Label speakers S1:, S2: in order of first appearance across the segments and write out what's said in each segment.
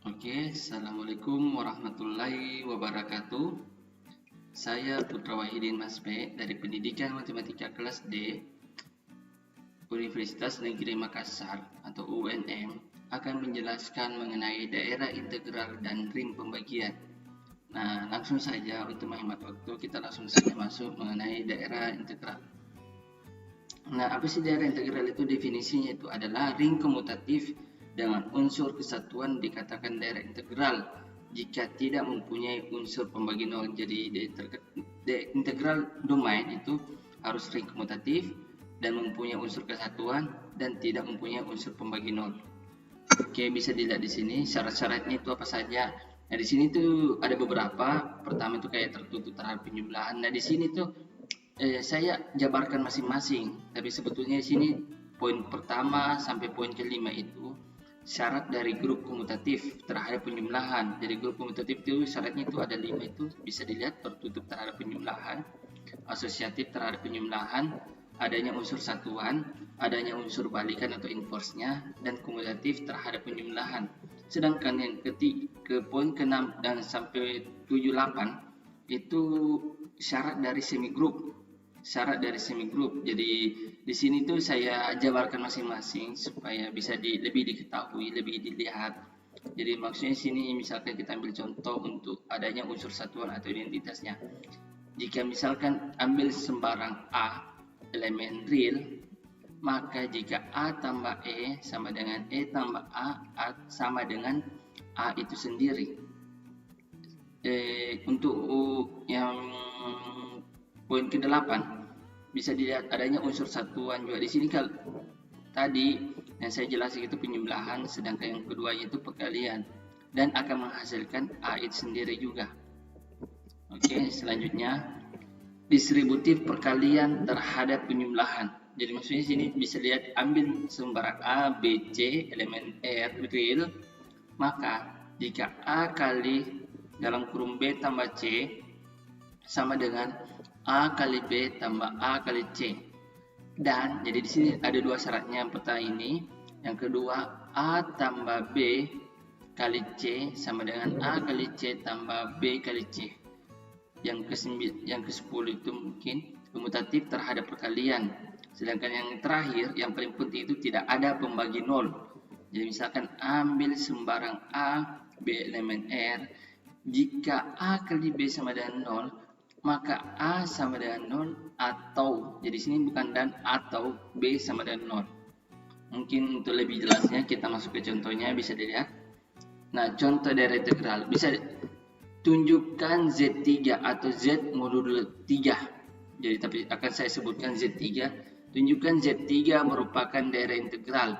S1: Oke, Assalamualaikum warahmatullahi wabarakatuh. Saya Putra Wahidin Masbe dari Pendidikan Matematika Kelas D Universitas Negeri Makassar atau UNM akan menjelaskan mengenai daerah integral dan ring pembagian. Nah, langsung saja untuk menghemat waktu, kita langsung saja masuk mengenai daerah integral. Nah, apa sih daerah integral itu? Definisinya itu adalah ring komutatif dengan unsur kesatuan dikatakan daerah integral jika tidak mempunyai unsur pembagi nol. Jadi integral domain itu harus ring komutatif dan mempunyai unsur kesatuan dan tidak mempunyai unsur pembagi nol. Oke, bisa dilihat di sini syarat-syaratnya itu apa saja. Nah, di sini tuh ada beberapa. Pertama itu kayak tertutup terhadap penjumlahan. Nah, di sini tuh saya jabarkan masing-masing, tapi sebetulnya di sini poin pertama sampai poin kelima itu syarat dari grup komutatif terhadap penjumlahan. Jadi grup komutatif itu syaratnya itu ada 5, itu bisa dilihat: tertutup terhadap penjumlahan, asosiatif terhadap penjumlahan, adanya unsur satuan, adanya unsur balikan atau inverse-nya, dan komutatif terhadap penjumlahan. Sedangkan yang ke poin ke-6 dan sampai 7-8 itu syarat dari semigroup. Jadi di sini tuh saya jabarkan masing-masing supaya bisa lebih diketahui, lebih dilihat. Jadi maksudnya sini misalkan kita ambil contoh untuk adanya unsur satuan atau identitasnya. Jika misalkan ambil sembarang A elemen real, maka jika A tambah E sama dengan E tambah A sama dengan A itu sendiri. Untuk yang poin ke-8 bisa dilihat adanya unsur satuan juga di sini. Kalau tadi yang saya jelaskan itu penjumlahan, sedangkan yang keduanya itu perkalian dan akan menghasilkan A itu sendiri juga. Oke, selanjutnya distributif perkalian terhadap penjumlahan. Jadi maksudnya sini bisa lihat ambil sembarang A, B, C elemen R real, maka jika A kali dalam kurung B tambah C sama dengan A kali B tambah A kali C. Dan jadi di sini ada dua syaratnya. Yang pertama ini, yang kedua A tambah B kali C sama dengan A kali C tambah B kali C. Yang ke-10 itu mungkin komutatif terhadap perkalian. Sedangkan yang terakhir, yang paling penting itu tidak ada pembagi nol. Jadi misalkan ambil sembarang A, B elemen R, jika A kali B sama dengan 0, maka A sama dengan 0 atau, jadi sini bukan dan atau, B sama dengan 0. Mungkin untuk lebih jelasnya kita masuk ke contohnya, bisa dilihat. Nah, contoh daerah integral bisa tunjukkan Z3 atau Z modulo 3. Jadi tapi akan saya sebutkan Z3. Tunjukkan Z3 merupakan daerah integral.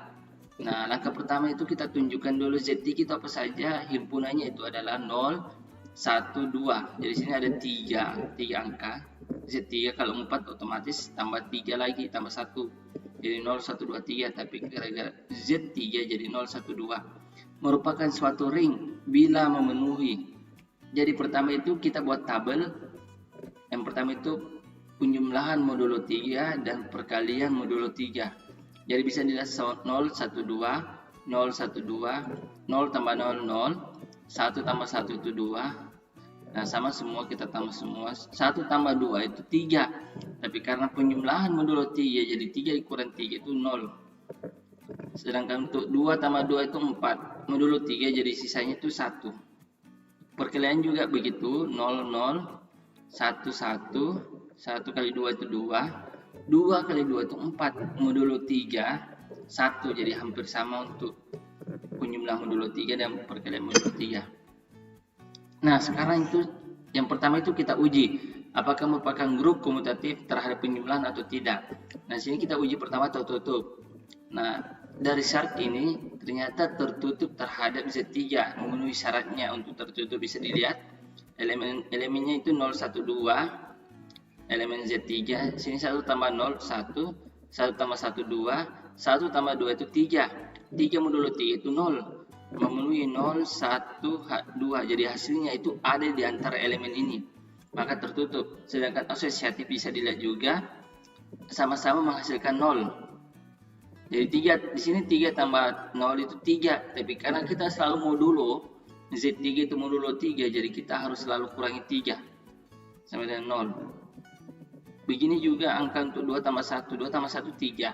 S1: Nah, langkah pertama itu kita tunjukkan dulu Z3 itu apa saja. Himpunannya itu adalah 0, 1, 2. Jadi sini ada 3 angka. Z3 kalau 4 otomatis tambah 3 lagi, tambah 1. Jadi 0, 1, 2, 3. Tapi gara-gara Z3 jadi 0, 1, 2. Merupakan suatu ring bila memenuhi. Jadi pertama itu kita buat tabel. Yang pertama itu penjumlahan modulo 3 dan perkalian modulo 3. Jadi bisa dilihat 0, 1, 2, 0, 1, 2, 0 tambah 0, 0, 1 tambah 1 itu 2. Nah, sama semua kita tambah semua. 1 tambah 2 itu 3. Tapi karena penjumlahan modulo 3, jadi 3 kurang 3 itu 0. Sedangkan untuk 2 tambah 2 itu 4. Modulo 3 jadi sisanya itu 1. Perkalian juga begitu. 0, 0, 1, 1. 1 kali 2 itu 2. 2 kali 2 itu 4. Modulo 3, 1. Jadi hampir sama untuk penjumlah modulo 3 dan perkalian modulo 3. Nah, sekarang itu yang pertama itu kita uji apakah merupakan grup komutatif terhadap penjumlahan atau tidak. Nah, sini kita uji pertama tertutup. Nah, dari syarat ini ternyata tertutup terhadap Z3, memenuhi syaratnya untuk tertutup. Bisa dilihat elemennya itu 0, 1, 2. Elemen Z3 sini 1 tambah 0, 1. 1 tambah 1, 2. 1 tambah 2 itu 3. 3 modulo 3 itu 0. Memenuhi 0, 1, 2. Jadi hasilnya itu ada di antara elemen ini, maka tertutup. Sedangkan asosiatif bisa dilihat juga sama-sama menghasilkan 0. Jadi 3 di sini 3 tambah 0 itu 3, tapi karena kita selalu modulo, Z3 itu modulo 3, jadi kita harus selalu kurangi 3 sama dengan 0. Begini juga angka untuk 2 tambah 1, 2 tambah 1 3,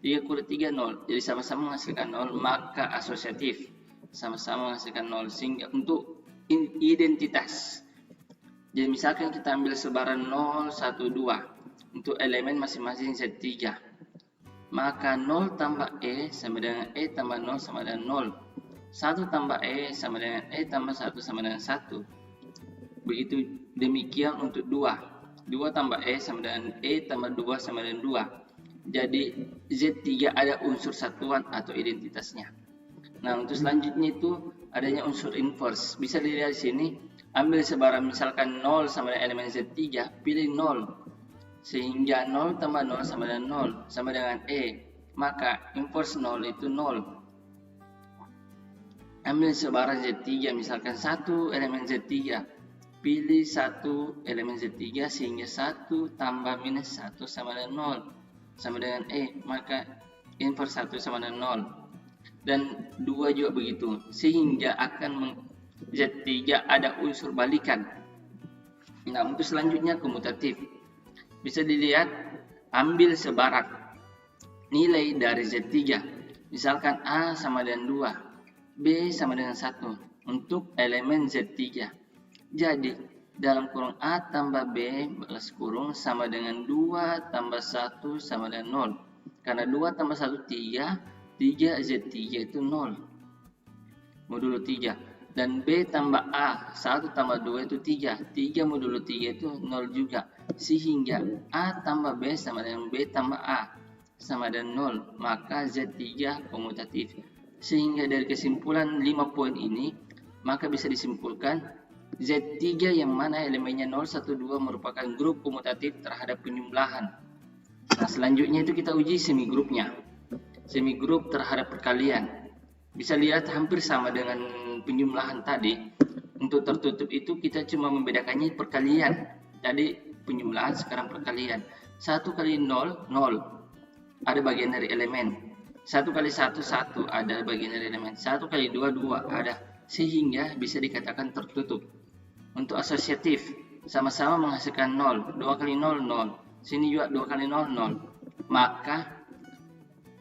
S1: 3 kurang 3 0, jadi sama-sama menghasilkan 0, maka asosiatif, sama-sama menghasilkan 0, sehingga untuk identitas. Jadi misalkan kita ambil sebaran 0, 1, 2 untuk elemen masing-masing Z3, maka 0 tambah E sama dengan E tambah 0 sama dengan 0. 1 tambah E sama dengan E tambah 1 sama dengan 1. Begitu demikian untuk 2. 2 tambah E sama dengan E tambah 2 sama dengan 2. Jadi Z3 ada unsur satuan atau identitasnya. Nah, untuk selanjutnya itu adanya unsur inverse. Bisa dilihat di sini, ambil sebaran misalkan 0 sama dengan elemen Z3, pilih 0. Sehingga 0 tambah 0 sama dengan 0 sama dengan E, maka inverse 0 itu 0. Ambil sebaran Z3 misalkan 1 elemen Z3, pilih 1 elemen Z3 sehingga 1 tambah minus 1 sama dengan 0 sama dengan E, maka inverse 1 sama dengan 0. Dan 2 juga begitu, sehingga akan Z3 ada unsur balikan. Nah, untuk selanjutnya komutatif. Bisa dilihat, ambil sebaran nilai dari Z3. Misalkan A sama dengan 2, B sama dengan 1 untuk elemen Z3. Jadi, dalam kurung A tambah B balas kurung sama dengan 2 tambah 1 sama dengan 0. Karena 2 tambah 1 3, 3 Z3 itu 0. Modulo 3. Dan B tambah A, 1 tambah 2 itu 3. 3 modulo 3 itu 0 juga. Sehingga A tambah B sama dengan B tambah A sama dengan 0. Maka Z3 komutatif. Sehingga dari kesimpulan 5 poin ini, maka bisa disimpulkan Z3 yang mana elemennya 0, 1, 2 merupakan grup komutatif terhadap penjumlahan. Nah, selanjutnya itu kita uji semigrupnya. Semigrup terhadap perkalian. Bisa lihat hampir sama dengan penjumlahan tadi. Untuk tertutup itu kita cuma membedakannya perkalian. Jadi penjumlahan sekarang perkalian. 1 kali 0, 0. Ada bagian dari elemen. 1 kali 1, 1. Ada bagian dari elemen. 1 kali 2, 2. Ada. Sehingga bisa dikatakan tertutup. Untuk asosiatif, sama-sama menghasilkan 0. 2 kali 0, 0. Sini juga 2 kali 0, 0. Maka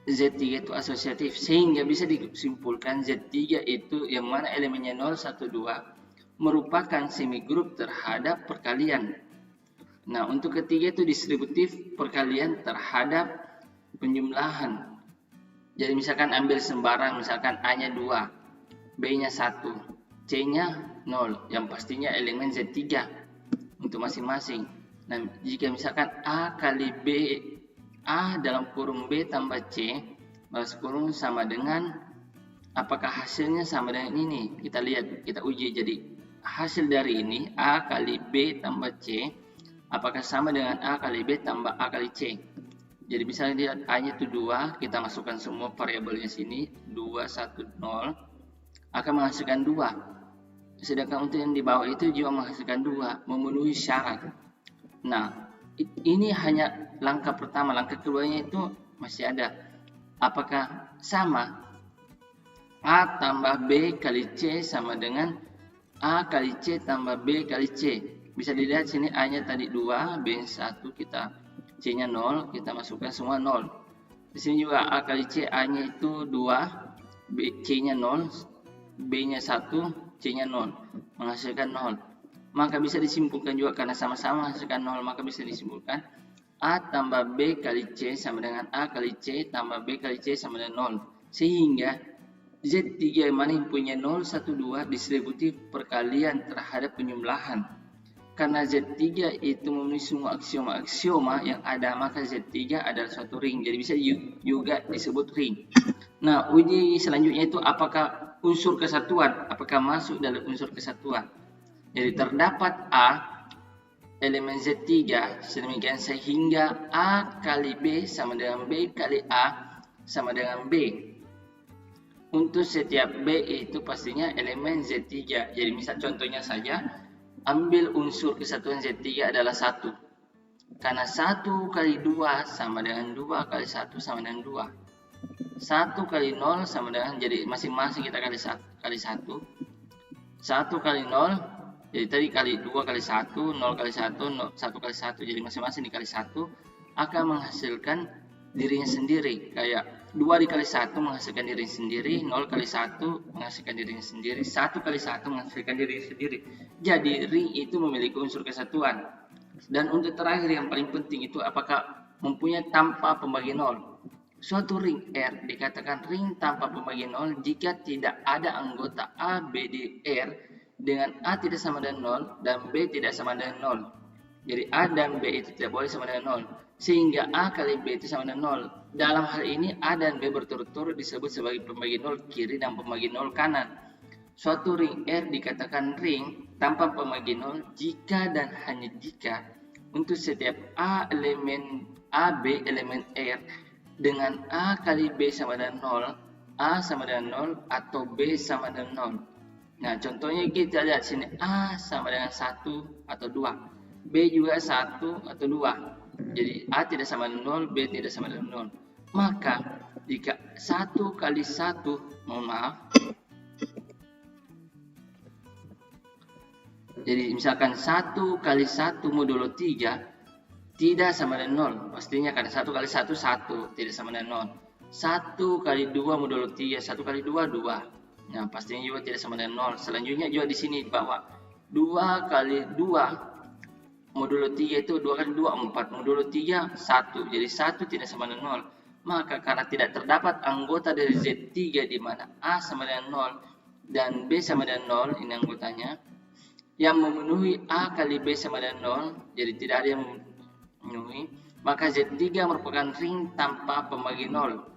S1: Z3 itu asosiatif, sehingga bisa disimpulkan Z3 itu yang mana elemennya 0, 1, 2 merupakan semigrup terhadap perkalian. Nah, untuk ketiga itu distributif perkalian terhadap penjumlahan. Jadi misalkan ambil sembarang, misalkan A-nya 2, B-nya 1, C-nya 0, yang pastinya elemen Z3 untuk masing-masing. Nah, jika misalkan A kali B, A dalam kurung B tambah C balas kurung sama dengan, apakah hasilnya sama dengan ini? Kita lihat, kita uji. Jadi hasil dari ini A kali B tambah C, apakah sama dengan A kali B tambah A kali C? Jadi bisa dilihat A-nya itu 2, kita masukkan semua variabelnya sini, 2, 1, 0, akan menghasilkan 2. Sedangkan untuk yang di bawah itu juga menghasilkan 2, memenuhi syarat. Nah, ini hanya langkah pertama. Langkah keduanya itu masih ada. Apakah sama? A tambah B kali C sama dengan A kali C tambah B kali C. Bisa dilihat sini A-nya tadi 2, B 1, kita C-nya 0, kita masukkan semua 0. Di sini juga A kali C, A-nya itu 2, C-nya 0, B-nya 1, C-nya 0, menghasilkan 0. Maka bisa disimpulkan juga karena sama-sama menghasilkan 0, maka bisa disimpulkan A tambah B kali C sama dengan A kali C tambah B kali C sama dengan 0. Sehingga Z3 yang mana yang punya 0, 1, 2 distributif perkalian terhadap penjumlahan. Karena Z3 itu memenuhi semua aksioma-aksioma yang ada, maka Z3 adalah suatu ring. Jadi bisa juga disebut ring. Nah, uji selanjutnya itu apakah unsur kesatuan, apakah masuk dalam unsur kesatuan. Jadi terdapat A elemen Z3 sedemikian sehingga A kali B sama dengan B kali A sama dengan B. Untuk setiap B itu pastinya elemen Z3. Jadi misal contohnya saja, ambil unsur kesatuan Z3 adalah 1. Karena 1 kali 2 sama dengan 2 kali 1 sama dengan 2. 1 kali 0 sama dengan, jadi masing-masing kita kali 1. 1 kali 0, jadi tadi kali 2 kali 1, 0 kali 1, 1 kali 1, jadi masing-masing dikali 1 akan menghasilkan dirinya sendiri. Kayak 2 dikali 1 menghasilkan dirinya sendiri, 0 kali 1 menghasilkan dirinya sendiri, 1 kali 1 menghasilkan dirinya sendiri. Jadi ring itu memiliki unsur kesatuan. Dan untuk terakhir yang paling penting itu apakah mempunyai tanpa pembagi 0. Suatu ring R dikatakan ring tanpa pembagi 0 jika tidak ada anggota A, B di R dengan A tidak sama dengan 0 dan B tidak sama dengan 0. Jadi A dan B itu tidak boleh sama dengan 0. Sehingga A kali B itu sama dengan 0. Dalam hal ini A dan B berturut-turut disebut sebagai pembagi 0 kiri dan pembagi 0 kanan. Suatu ring R dikatakan ring tanpa pembagi 0 jika dan hanya jika untuk setiap A B elemen R dengan A kali B sama dengan 0, A sama dengan 0 atau B sama dengan 0. Nah, contohnya kita lihat sini A sama dengan 1 atau 2, B juga 1 atau 2. Jadi A tidak sama dengan 0, B tidak sama dengan 0. Maka jika 1 kali 1, mohon maaf. Jadi misalkan 1 kali 1 modulo 3 tidak sama dengan 0. Pastinya karena 1 kali 1, 1. Tidak sama dengan 0. 1 kali 2 modulo 3. 1 kali 2, 2. Nah, pastinya juga tidak sama dengan 0. Selanjutnya juga di sini bahwa 2 kali 2 modulo 3 itu 2 kali 2, 4. Modulo 3, 1. Jadi 1 tidak sama dengan 0. Maka karena tidak terdapat anggota dari Z3 di mana A sama dengan 0 dan B sama dengan 0, ini anggotanya, yang memenuhi A kali B sama dengan 0, jadi tidak ada yang memenuhi, maka Z3 merupakan ring tanpa pembagi 0.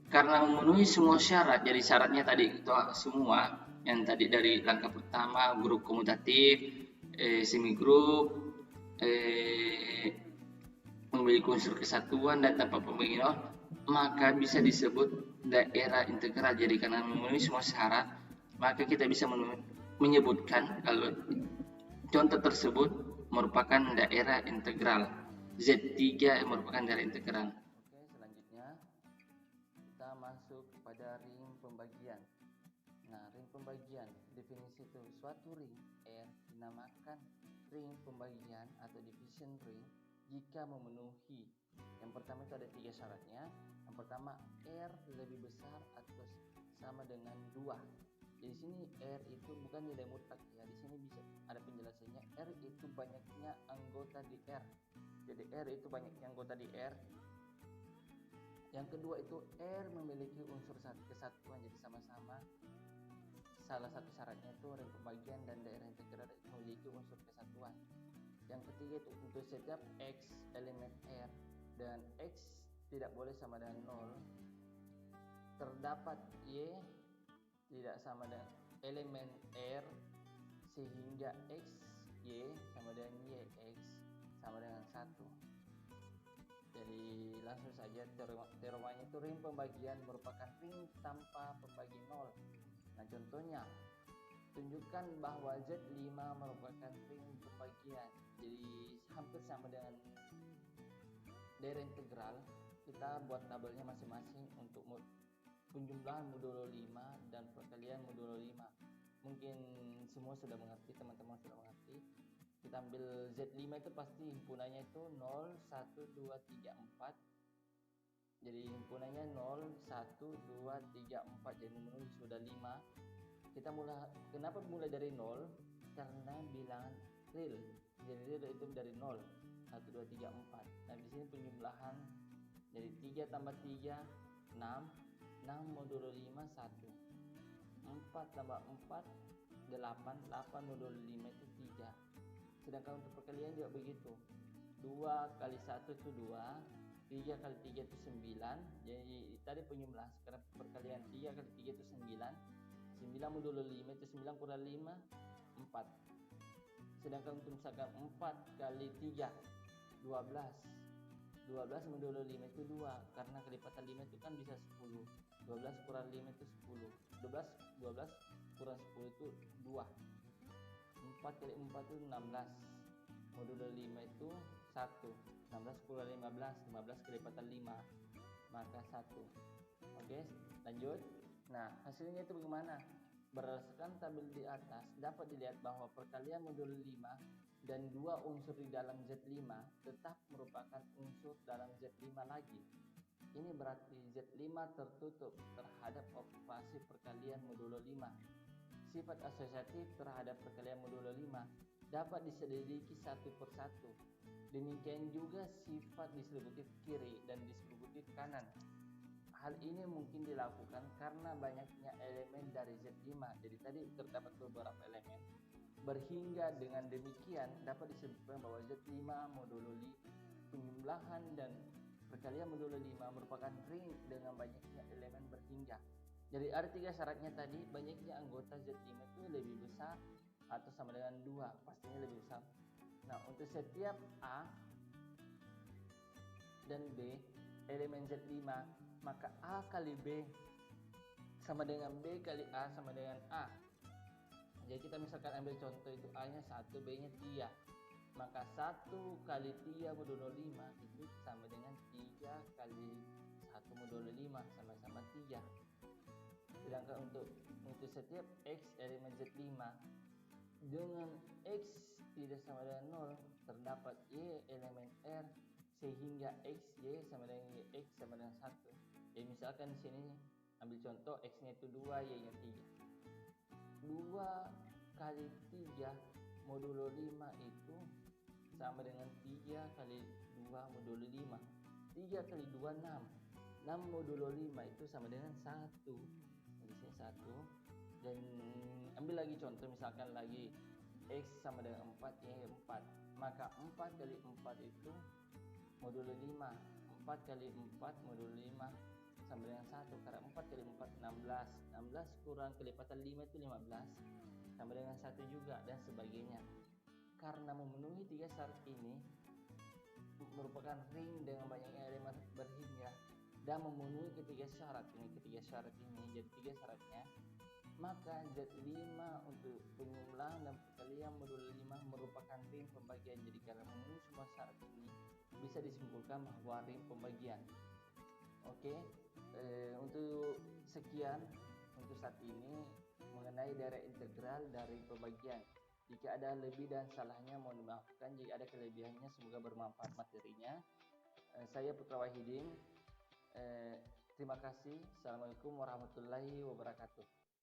S1: Karena memenuhi semua syarat, jadi syaratnya tadi itu semua, yang tadi dari langkah pertama, grup komutatif, semigrup, memiliki unsur kesatuan dan tanpa pembagi 0, maka bisa disebut daerah integral. Jadi karena memenuhi semua syarat, maka kita bisa menyebutkan kalau contoh tersebut merupakan daerah integral. Z3 merupakan daerah integral.
S2: Oke, selanjutnya kita masuk kepada ring pembagian. Nah, ring pembagian, definisi itu suatu ring R dinamakan ring pembagian atau division ring jika memenuhi. Yang pertama itu ada 3 syaratnya. Yang pertama, R lebih besar atau sama dengan 2. Jadi sini R itu bukan nilai mutlak ya. Di sini bisa ada penjelasannya. R itu banyaknya anggota di R. Jadi R itu banyaknya anggota di R. Yang kedua itu R memiliki unsur kesatuan, jadi sama-sama. Salah satu syaratnya itu ring pembagian dan daerah integral memiliki unsur kesatuan. Yang ketiga itu untuk setiap X elemen R dan X tidak boleh sama dengan 0, terdapat Y tidak sama dengan elemen R sehingga X Y sama dengan Y X sama dengan 1. Jadi langsung saja teoremanya itu ring pembagian merupakan ring tanpa pembagi 0. Nah, contohnya tunjukkan bahwa Z5 merupakan ring pembagian. Jadi hampir sama dengan daerah integral. Kita buat tabelnya masing-masing untuk penjumlahan modulo 5 dan perkalian modulo 5. Mungkin semua sudah mengerti, teman-teman sudah mengerti. Kita ambil Z5 itu pasti himpunannya itu 0, 1, 2, 3, 4. Jadi himpunannya 0, 1, 2, 3, 4. Jadi memenuhi sudah 5. Kita kenapa mulai dari 0? Karena bilangan real. Jadi real itu dari 0, 1, 2, 3, 4. Nah, di sini penjumlahan jadi 3 tambah 3, 6. 6 modulo 5, 1. 4 tambah 4, 8. 8 modulo 5 itu 3. Sedangkan untuk perkalian juga begitu. 2 kali 1 itu 2. 3 kali 3 itu 9. Jadi tadi penjumlahan, sekarang perkalian 3 kali 3 itu 9. 9 modulo 5 itu 9 kurang 5, 4. Sedangkan untuk misalkan 4 kali 3, 12. 12 modulo 5 itu 2. Karena kelipatan 5 itu kan bisa 10. 12 kurang 5 itu 10. 12 kurang 10 itu 2. 4 kali 4 itu 16. Modulo 5 itu 1. 16 kurang 15. 15 kelipatan 5. Maka 1. Oke, lanjut. Nah, hasilnya itu bagaimana? Berdasarkan tabel di atas, dapat dilihat bahwa perkalian modul 5 dan 2 unsur di dalam Z5 tetap merupakan unsur dalam Z5 lagi. Ini berarti Z5 tertutup terhadap operasi perkalian modulo 5. Sifat asosiatif terhadap perkalian modulo 5 dapat diselidiki satu persatu. Demikian juga sifat distributif kiri dan distributif kanan. Hal ini mungkin dilakukan karena banyaknya elemen dari Z5. Jadi tadi terdapat beberapa elemen. Berhingga dengan demikian dapat disebutkan bahwa Z5 modulo penjumlahan dan perkalian modulo 5 merupakan ring dengan banyaknya elemen berhingga. Jadi ada 3 syaratnya tadi, banyaknya anggota Z5 itu lebih besar atau sama dengan 2, pastinya lebih besar. Nah, untuk setiap A dan B elemen Z5, maka A kali B sama dengan B kali A sama dengan A. Jadi kita misalkan ambil contoh itu A nya 1, B nya 3, maka 1 kali 3 modulo 5 itu sama dengan 3 kali 1 modulo 5 sama-sama 3. Sedangkan untuk setiap X elemen Z5 dengan X tidak sama dengan 0, terdapat Y elemen R sehingga XY sama dengan YX sama dengan 1. Jadi misalkan di sini ambil contoh X nya itu 2, Y nya 3. 2 kali 3 modulo 5 itu sama dengan 3 kali 2 modulo 5. 3 kali 2 6. 6 modulo 5 itu sama dengan 1. Di sini 1. Dan ambil lagi contoh misalkan lagi X sama dengan 4, Y 4. Maka 4 kali 4 itu modulo 5. 4 kali 4 modulo 5 sama dengan 1. Karena 4 kali 4 16. 16 kurang kelipatan 5 itu 15. Sama dengan 1 juga dan sebagainya. Karena memenuhi 3 syarat ini merupakan ring dengan banyaknya elemen berhingga dan memenuhi ketiga syarat ini, jadi 3 syaratnya, maka Z5 untuk penjumlahan dan perkalian modulo 5 merupakan ring pembagian. Jadi karena memenuhi semua syarat ini bisa disimpulkan bahwa ring pembagian. Oke, untuk sekian untuk saat ini mengenai daerah integral dari pembagian. Jika ada lebih dan salahnya mohon dimaafkan, jika ada kelebihannya semoga bermanfaat materinya. Saya Putra Wahidin. Terima kasih. Assalamualaikum warahmatullahi wabarakatuh.